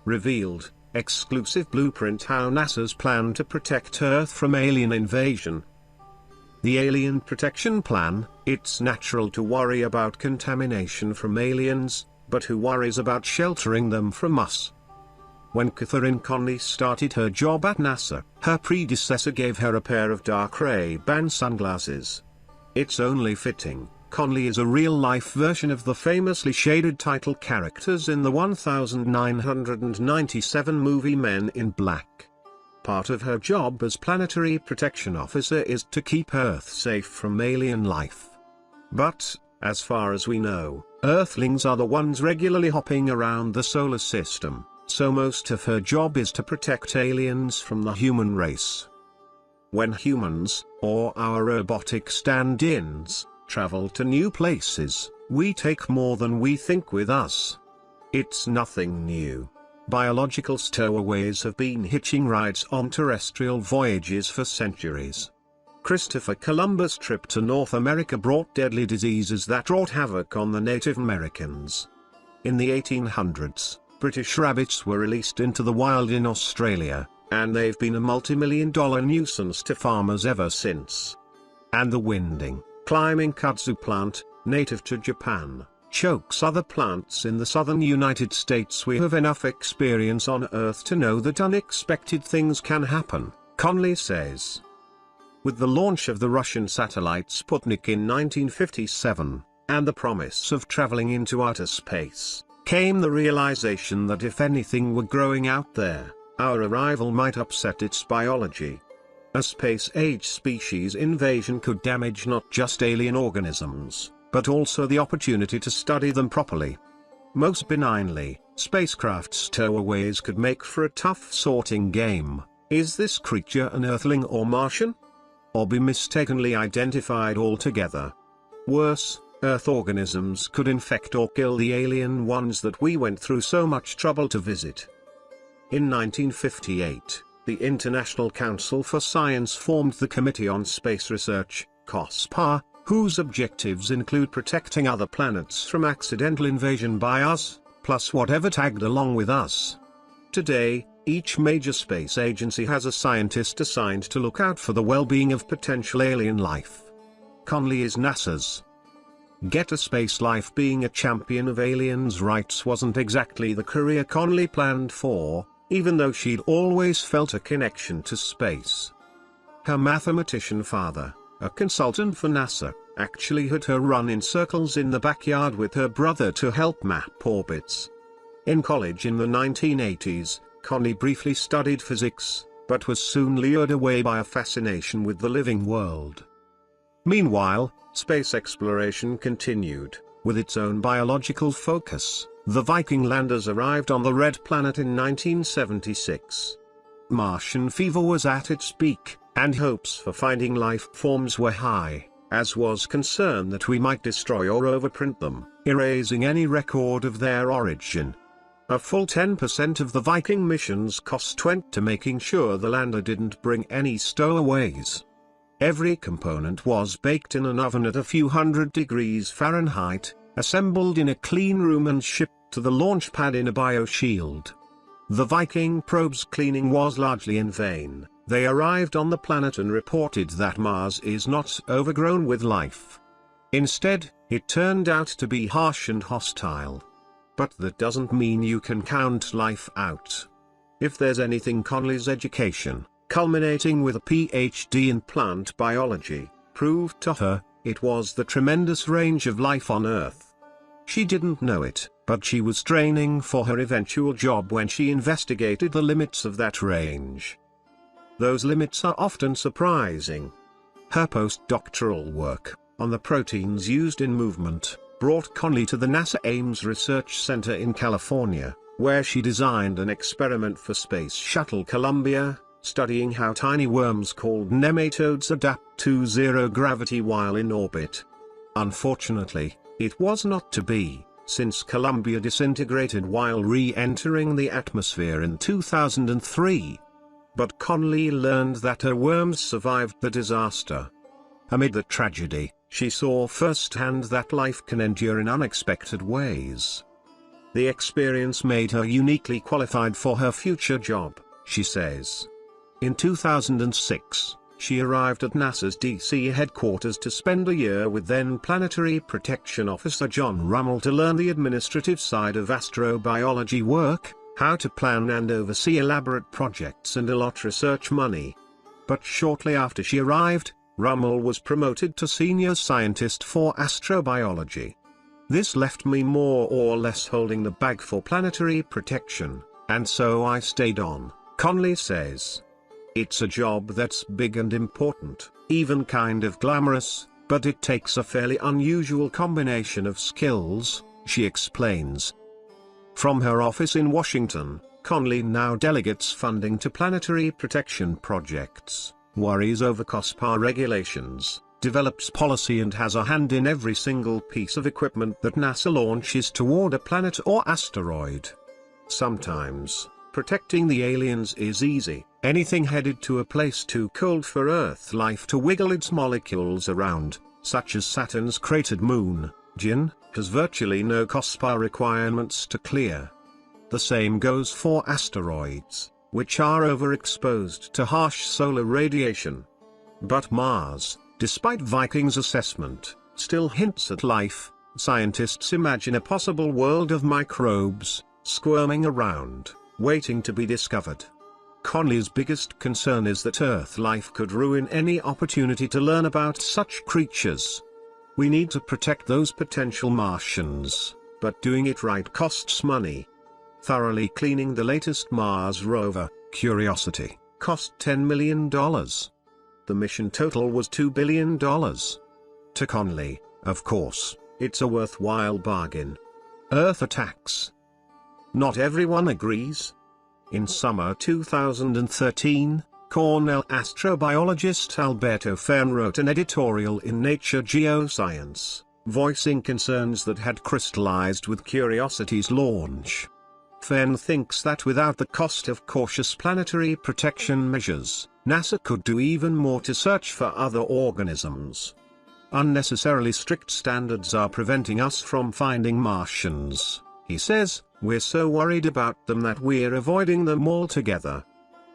revealed exclusive blueprint how NASA's plan to protect Earth from alien invasion. The Alien Protection Plan. It's natural to worry about contamination from aliens, but who worries about sheltering them from us? When Catherine Conley started her job at NASA, her predecessor gave her a pair of dark Ray-Ban sunglasses. It's only fitting. Conley is a real-life version of the famously shaded title characters in the 1997 movie Men in Black. Part of her job as Planetary Protection Officer is to keep Earth safe from alien life. But, as far as we know, Earthlings are the ones regularly hopping around the solar system, so most of her job is to protect aliens from the human race. When humans, or our robotic stand-ins, travel to new places, we take more than we think with us. It's nothing new. Biological stowaways have been hitching rides on terrestrial voyages for centuries. Christopher Columbus' trip to North America brought deadly diseases that wrought havoc on the Native Americans. In the 1800s, British rabbits were released into the wild in Australia, and they've been a multi-million-dollar nuisance to farmers ever since. And the winding, climbing kudzu plant, native to Japan, chokes other plants in the southern United States. We have enough experience on Earth to know that unexpected things can happen, Conley says. With the launch of the Russian satellite Sputnik in 1957, and the promise of traveling into outer space, came the realization that if anything were growing out there, our arrival might upset its biology. A space-age species invasion could damage not just alien organisms, but also the opportunity to study them properly. Most benignly, spacecraft stowaways could make for a tough sorting game. Is this creature an Earthling or Martian? Or be mistakenly identified altogether? Worse, Earth organisms could infect or kill the alien ones that we went through so much trouble to visit. In 1958, the International Council for Science formed the Committee on Space Research, COSPAR, whose objectives include protecting other planets from accidental invasion by us, plus whatever tagged along with us. Today, each major space agency has a scientist assigned to look out for the well-being of potential alien life. Conley is NASA's. Get a space life. Being a champion of aliens' rights wasn't exactly the career Conley planned for, even though she'd always felt a connection to space. Her mathematician father, a consultant for NASA, actually had her run in circles in the backyard with her brother to help map orbits. In college in the 1980s, Conley briefly studied physics, but was soon lured away by a fascination with the living world. Meanwhile, space exploration continued, with its own biological focus. The Viking landers arrived on the Red Planet in 1976. Martian fever was at its peak, and hopes for finding life forms were high, as was concern that we might destroy or overprint them, erasing any record of their origin. A full 10% of the Viking mission's cost went to making sure the lander didn't bring any stowaways. Every component was baked in an oven at a few hundred degrees Fahrenheit, assembled in a clean room and shipped to the launch pad in a bioshield. The Viking probe's cleaning was largely in vain. They arrived on the planet and reported that Mars is not overgrown with life. Instead, it turned out to be harsh and hostile. But that doesn't mean you can count life out. If there's anything Conley's education, culminating with a PhD in plant biology, proved to her, it was the tremendous range of life on Earth. She didn't know it, but she was training for her eventual job when she investigated the limits of that range. Those limits are often surprising. Her postdoctoral work, on the proteins used in movement, brought Conley to the NASA Ames Research Center in California, where she designed an experiment for Space Shuttle Columbia, studying how tiny worms called nematodes adapt to zero gravity while in orbit. Unfortunately, it was not to be, since Columbia disintegrated while re-entering the atmosphere in 2003. But Conley learned that her worms survived the disaster. Amid the tragedy, she saw firsthand that life can endure in unexpected ways. The experience made her uniquely qualified for her future job, she says. In 2006, she arrived at NASA's DC headquarters to spend a year with then Planetary Protection Officer John Rummel to learn the administrative side of astrobiology work, how to plan and oversee elaborate projects and allot research money. But shortly after she arrived, Rummel was promoted to senior scientist for astrobiology. This left me more or less holding the bag for planetary protection, and so I stayed on, Conley says. It's a job that's big and important, even kind of glamorous, but it takes a fairly unusual combination of skills, she explains. From her office in Washington, Conley now delegates funding to planetary protection projects, worries over COSPAR regulations, develops policy and has a hand in every single piece of equipment that NASA launches toward a planet or asteroid. Sometimes, protecting the aliens is easy. Anything headed to a place too cold for Earth life to wiggle its molecules around, such as Saturn's cratered moon, Gin, has virtually no COSPAR requirements to clear. The same goes for asteroids, which are overexposed to harsh solar radiation. But Mars, despite Viking's assessment, still hints at life. Scientists imagine a possible world of microbes, squirming around, waiting to be discovered. Conley's biggest concern is that Earth life could ruin any opportunity to learn about such creatures. We need to protect those potential Martians, but doing it right costs money. Thoroughly cleaning the latest Mars rover, Curiosity, cost $10 million. The mission total was $2 billion. To Conley, of course, it's a worthwhile bargain. Earth attacks. Not everyone agrees. In summer 2013, Cornell astrobiologist Alberto Fern wrote an editorial in Nature Geoscience, voicing concerns that had crystallized with Curiosity's launch. Fern thinks that without the cost of cautious planetary protection measures, NASA could do even more to search for other organisms. Unnecessarily strict standards are preventing us from finding Martians, he says. We're so worried about them that we're avoiding them altogether.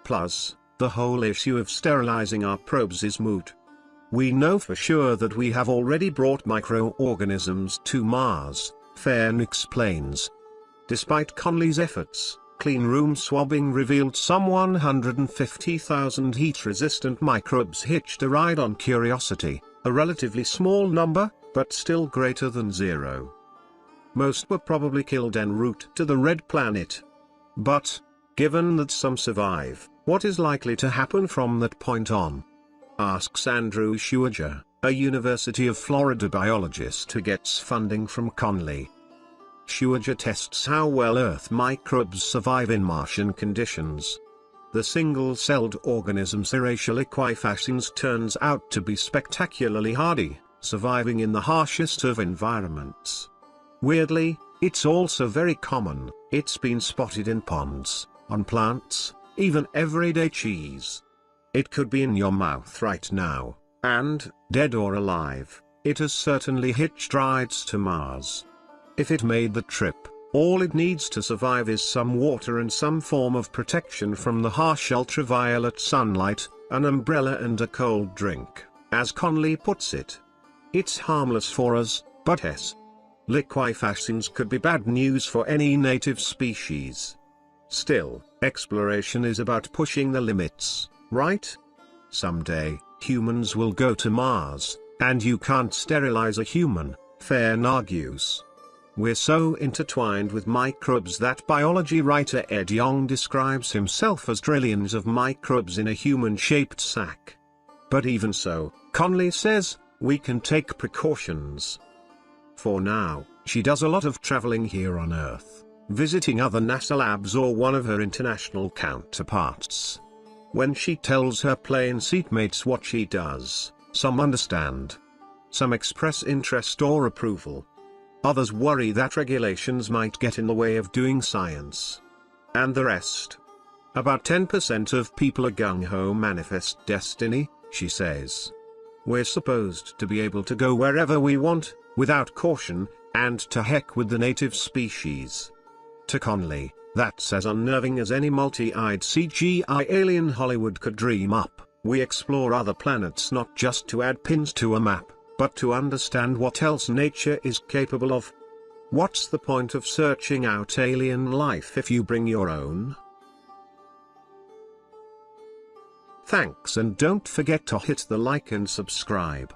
Plus, the whole issue of sterilizing our probes is moot. We know for sure that we have already brought microorganisms to Mars, Fern explains. Despite Conley's efforts, clean room swabbing revealed some 150,000 heat-resistant microbes hitched a ride on Curiosity, a relatively small number, but still greater than zero. Most were probably killed en route to the Red Planet. But, given that some survive, what is likely to happen from that point on? Asks Andrew Schwager, a University of Florida biologist who gets funding from Conley. Schwager tests how well Earth microbes survive in Martian conditions. The single-celled organism Serratia liquefacens turns out to be spectacularly hardy, surviving in the harshest of environments. Weirdly, it's also very common. It's been spotted in ponds, on plants, even everyday cheese. It could be in your mouth right now, and, dead or alive, it has certainly hitched rides to Mars. If it made the trip, all it needs to survive is some water and some form of protection from the harsh ultraviolet sunlight, an umbrella and a cold drink, as Conley puts it. It's harmless for us, but liquefactions could be bad news for any native species. Still, exploration is about pushing the limits, right? Someday, humans will go to Mars, and you can't sterilize a human, Fern argues. We're so intertwined with microbes that biology writer Ed Yong describes himself as trillions of microbes in a human-shaped sack. But even so, Conley says, we can take precautions. For now, she does a lot of traveling here on Earth, visiting other NASA labs or one of her international counterparts. When she tells her plane seatmates what she does, some understand. Some express interest or approval. Others worry that regulations might get in the way of doing science. And the rest. About 10% of people are gung-ho manifest destiny, she says. We're supposed to be able to go wherever we want, without caution, and to heck with the native species. to Conley, "That's as unnerving as any multi-eyed CGI alien Hollywood could dream up. We explore other planets not just to add pins to a map, but to understand what else nature is capable of. What's the point of searching out alien life if you bring your own?" Thanks, and don't forget to hit the like and subscribe.